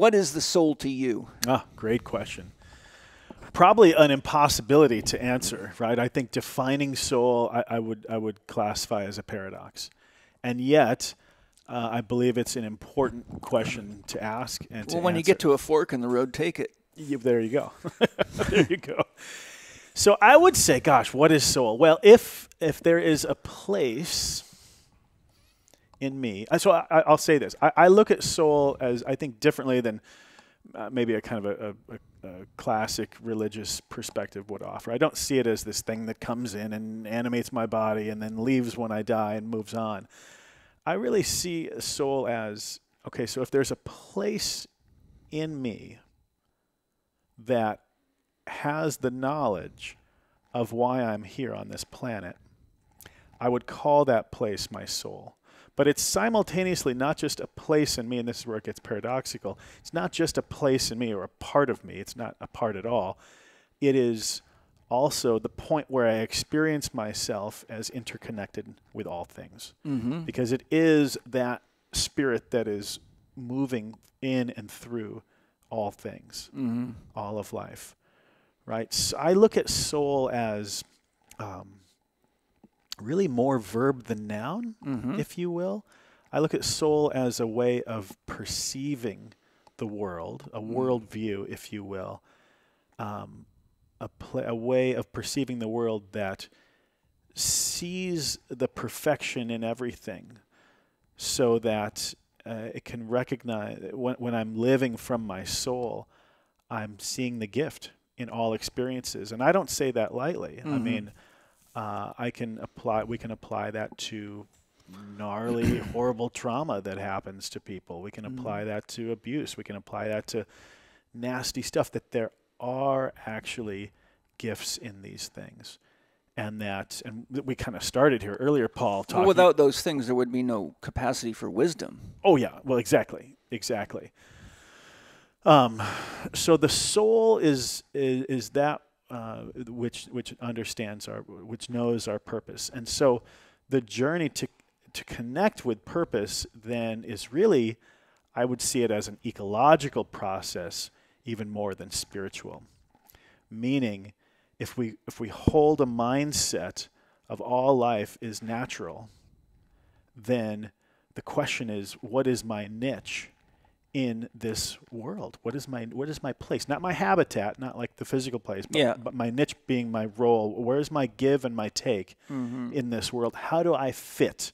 What is the soul to you? Ah, great question. Probably an impossibility to answer, right? I think defining soul, I would classify as a paradox. And yet, I believe it's an important question to ask and to Well, when answer. you get to a fork in the road, take it. There you go. There you go. So I would say, gosh, what is soul? Well, if there is a place in me, so I'll say this. I look at soul as, I think, differently than maybe a kind of a classic religious perspective would offer. I don't see it as this thing that comes in and animates my body and then leaves when I die and moves on. I really see a soul as, okay, so if there's a place in me that has the knowledge of why I'm here on this planet, I would call that place my soul. But it's simultaneously not just a place in me, and this is where it gets paradoxical. It's not just a place in me or a part of me. It's not a part at all. It is also the point where I experience myself as interconnected with all things. Mm-hmm. Because it is that spirit that is moving in and through all things, mm-hmm. all of life, right? So I look at soul as really more verb than noun, mm-hmm. if you will. I look at soul as a way of perceiving the world, a worldview, if you will, a way of perceiving the world that sees the perfection in everything so that it can recognize when I'm living from my soul, I'm seeing the gift in all experiences. And I don't say that lightly. Mm-hmm. I mean, we can apply that to gnarly, horrible trauma that happens to people. We can apply that to abuse. We can apply that to nasty stuff, that there are actually gifts in these things. And we kind of started here earlier, Paul, talking. Well, without those things, there would be no capacity for wisdom. Oh, yeah. Well, exactly. So the soul is that which understands which knows our purpose. And so the journey to connect with purpose then is really, I would see it as an ecological process even more than spiritual. Meaning, if we hold a mindset of all life is natural, then the question is, what is my niche in this world? What is my place? Not my habitat, not like the physical place, but my niche being my role. Where's my give and my take in this world? How do I fit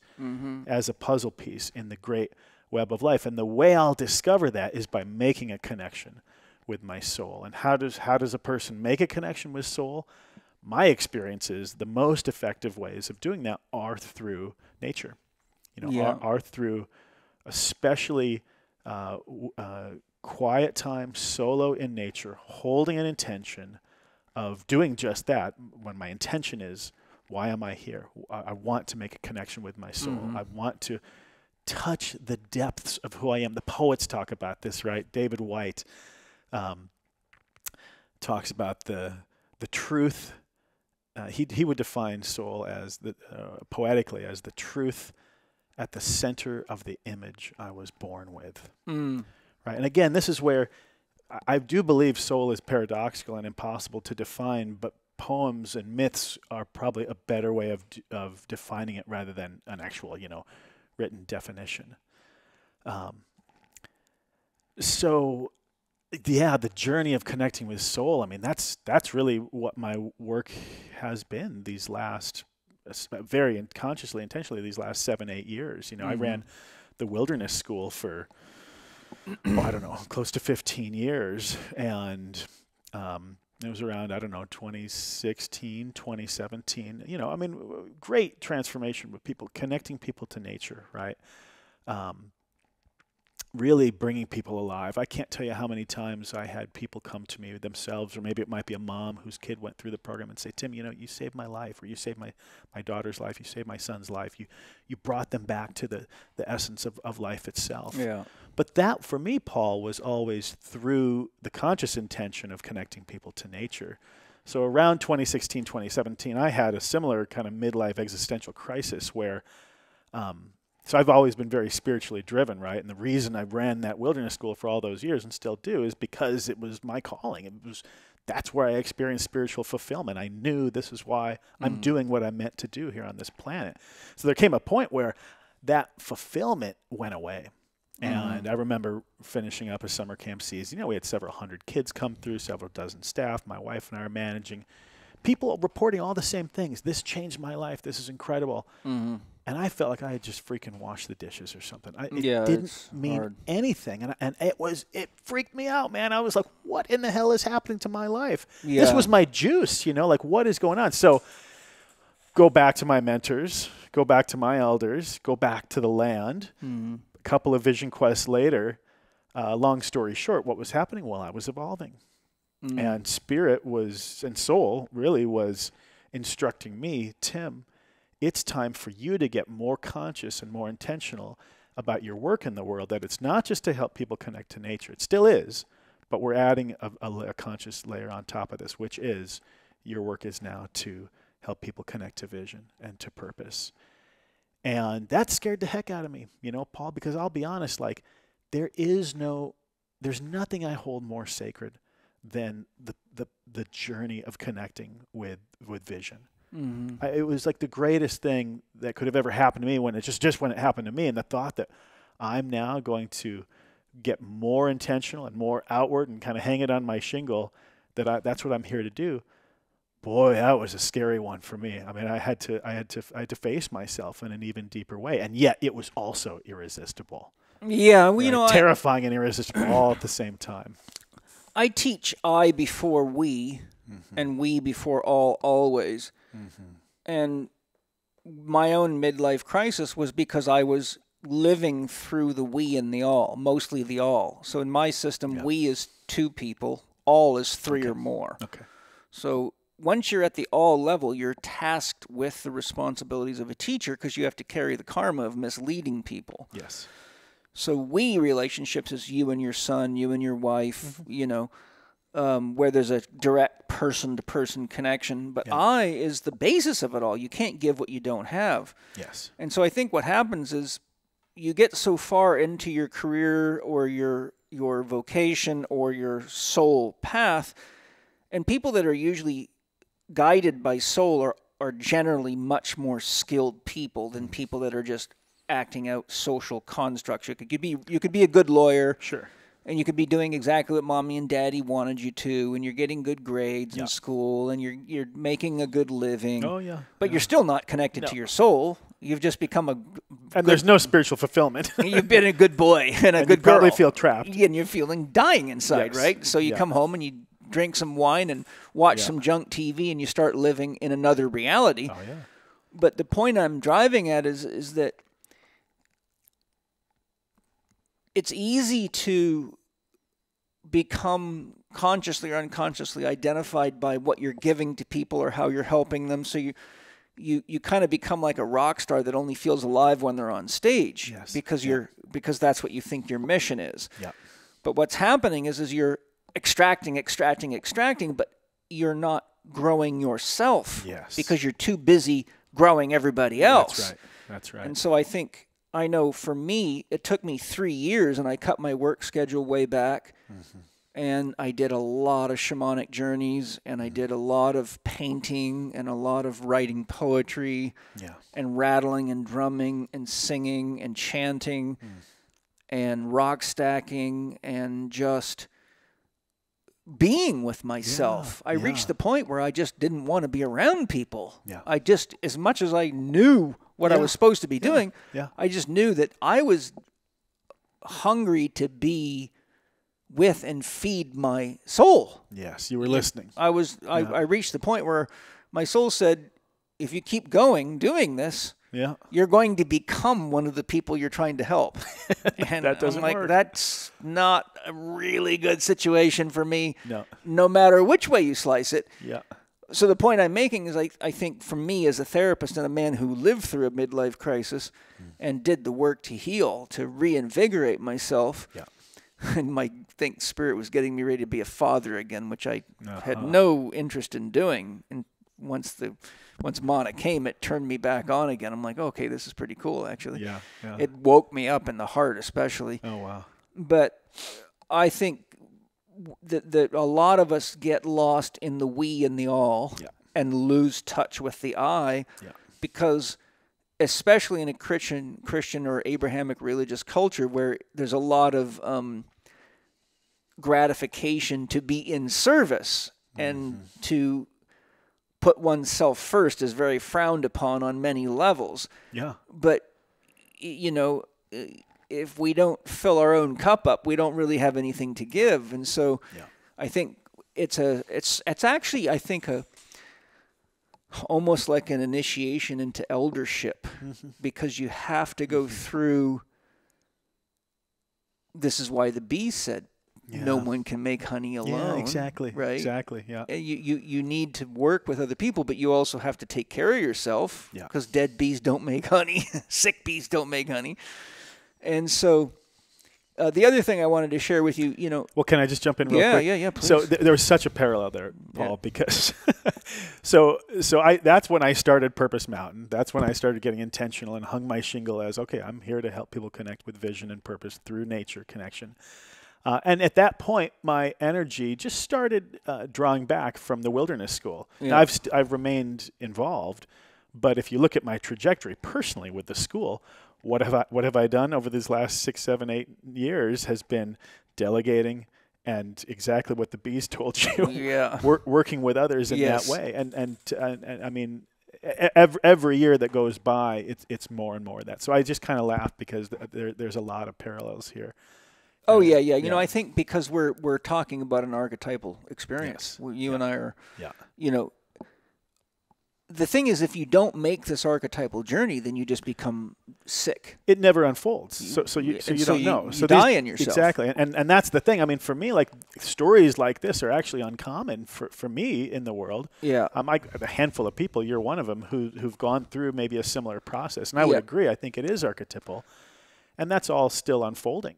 as a puzzle piece in the great web of life? And the way I'll discover that is by making a connection with my soul. And how does a person make a connection with soul? My experience is the most effective ways of doing that are through nature. Are through especially quiet time, solo in nature, holding an intention of doing just that. When my intention is, why am I here? I want to make a connection with my soul. I want to touch the depths of who I am. The poets talk about this, right? David White talks about the truth. He would define soul as poetically as the truth at the center of the image I was born with. Right? And again, this is where I do believe soul is paradoxical and impossible to define, but poems and myths are probably a better way of defining it rather than an actual, written definition. So, yeah, the journey of connecting with soul, I mean, that's really what my work has been these last, very consciously, intentionally, these last 7-8 years. I ran the wilderness school for, close to 15 years. And it was around, 2016, 2017. Great transformation with people, connecting people to nature, right? Really bringing people alive. I can't tell you how many times I had people come to me themselves, or maybe it might be a mom whose kid went through the program and say, Tim, you saved my life, or you saved my daughter's life, you saved my son's life. You brought them back to the essence of life itself. Yeah. But that, for me, Paul, was always through the conscious intention of connecting people to nature. So around 2016, 2017, I had a similar kind of midlife existential crisis where So I've always been very spiritually driven, right? And the reason I ran that wilderness school for all those years and still do is because it was my calling. That's where I experienced spiritual fulfillment. I knew this is why I'm doing what I'm meant to do here on this planet. So there came a point where that fulfillment went away. And I remember finishing up a summer camp season. You know, we had several hundred kids come through, several dozen staff. My wife and I are managing. People reporting all the same things. This changed my life. This is incredible. And I felt like I had just freaking washed the dishes or something. It didn't mean anything. And it freaked me out, man. I was like, what in the hell is happening to my life? Yeah. This was my juice, you know, like what is going on? So go back to my mentors, go back to my elders, go back to the land. A couple of vision quests later, long story short, what was happening? Well, I was evolving. And spirit and soul really was instructing me, Tim, it's time for you to get more conscious and more intentional about your work in the world, that it's not just to help people connect to nature. It still is, but we're adding a conscious layer on top of this, which is your work is now to help people connect to vision and to purpose. And that scared the heck out of me, you know, Paul, because I'll be honest, like there's nothing I hold more sacred than the journey of connecting with vision. It was like the greatest thing that could have ever happened to me when it happened to me, and the thought that I'm now going to get more intentional and more outward and kind of hang it on my shingle, that's what I'm here to do. Boy, that was a scary one for me. I mean, I had to face myself in an even deeper way, and yet it was also irresistible. Yeah, well, right? you know, terrifying and irresistible all at the same time. I teach I before we, and we before all, always. And my own midlife crisis was because I was living through the we and the all, mostly the all. So in my system, we is 2 people, all is 3 or more. Okay. So once you're at the all level, you're tasked with the responsibilities of a teacher because you have to carry the karma of misleading people. Yes. So we relationships is you and your son, you and your wife, you know, where there's a direct person-to-person connection. But I is the basis of it all. You can't give what you don't have. Yes. And so I think what happens is you get so far into your career or your vocation or your soul path, and people that are usually guided by soul are generally much more skilled people than people that are just acting out social constructs. You could be a good lawyer. Sure. And you could be doing exactly what mommy and daddy wanted you to, and you're getting good grades in school, and you're making a good living. Oh, yeah. But you're still not connected to your soul. You've just become there's no spiritual fulfillment. You've been a good boy and a good girl. You probably feel trapped. And you're feeling dying inside, right? So you come home and you drink some wine and watch some junk TV, and you start living in another reality. Oh, yeah. But the point I'm driving at is that it's easy to become consciously or unconsciously identified by what you're giving to people or how you're helping them. So you kind of become like a rock star that only feels alive when they're on stage because that's what you think your mission is. Yeah. But what's happening is you're extracting, but you're not growing yourself. Yes. Because you're too busy growing everybody else. That's right. And so I know for me, it took me 3 years, and I cut my work schedule way back, and I did a lot of shamanic journeys, and I did a lot of painting and a lot of writing poetry and rattling and drumming and singing and chanting and rock stacking and just being with myself. I reached the point where I just didn't want to be around people. I just, as much as I knew what I was supposed to be doing, I just knew that I was hungry to be with and feed my soul. Yes, you were listening. I reached the point where my soul said, if you keep going doing this, you're going to become one of the people you're trying to help. And that doesn't work. That's not a really good situation for me, no matter which way you slice it. So the point I'm making is I think for me as a therapist and a man who lived through a midlife crisis and did the work to heal, to reinvigorate myself, and my spirit was getting me ready to be a father again, which I had no interest in doing. And once Mana came, it turned me back on again. I'm like, okay, this is pretty cool, actually. Yeah. It woke me up in the heart, especially. Oh, wow. But I think that a lot of us get lost in the we and the all and lose touch with the I because, especially in a Christian or Abrahamic religious culture where there's a lot of gratification to be in service and to put oneself first is very frowned upon on many levels. Yeah. But, you know, if we don't fill our own cup up, we don't really have anything to give. And so I think it's actually, I think, almost like an initiation into eldership because you have to go through. This is why the bee said, no one can make honey alone. Yeah, exactly. Right? Exactly, yeah. You need to work with other people, but you also have to take care of yourself because dead bees don't make honey. Sick bees don't make honey. And so the other thing I wanted to share with you, Well, can I just jump in real quick? Yeah, please. So there was such a parallel there, Paul, because that's when I started Purpose Mountain. That's when I started getting intentional and hung my shingle as, okay, I'm here to help people connect with vision and purpose through nature connection. And at that point, my energy just started drawing back from the wilderness school. Yeah. Now, I've remained involved, but if you look at my trajectory personally with the school, what have I done over these last 6, 7, 8 years has been delegating and exactly what the bees told you. Yeah. Working with others in that way, and I mean, every year that goes by, it's more and more of that. So I just kind of laugh because there's a lot of parallels here. Oh, yeah. You know, I think because we're talking about an archetypal experience. Yes. You and I are, you know, the thing is, if you don't make this archetypal journey, then you just become sick. It never unfolds. So you don't know. You die in yourself. Exactly. And that's the thing. I mean, for me, like stories like this are actually uncommon for me in the world. Yeah. I'm like a handful of people. You're one of them who've gone through maybe a similar process. And I would agree. I think it is archetypal. And that's all still unfolding.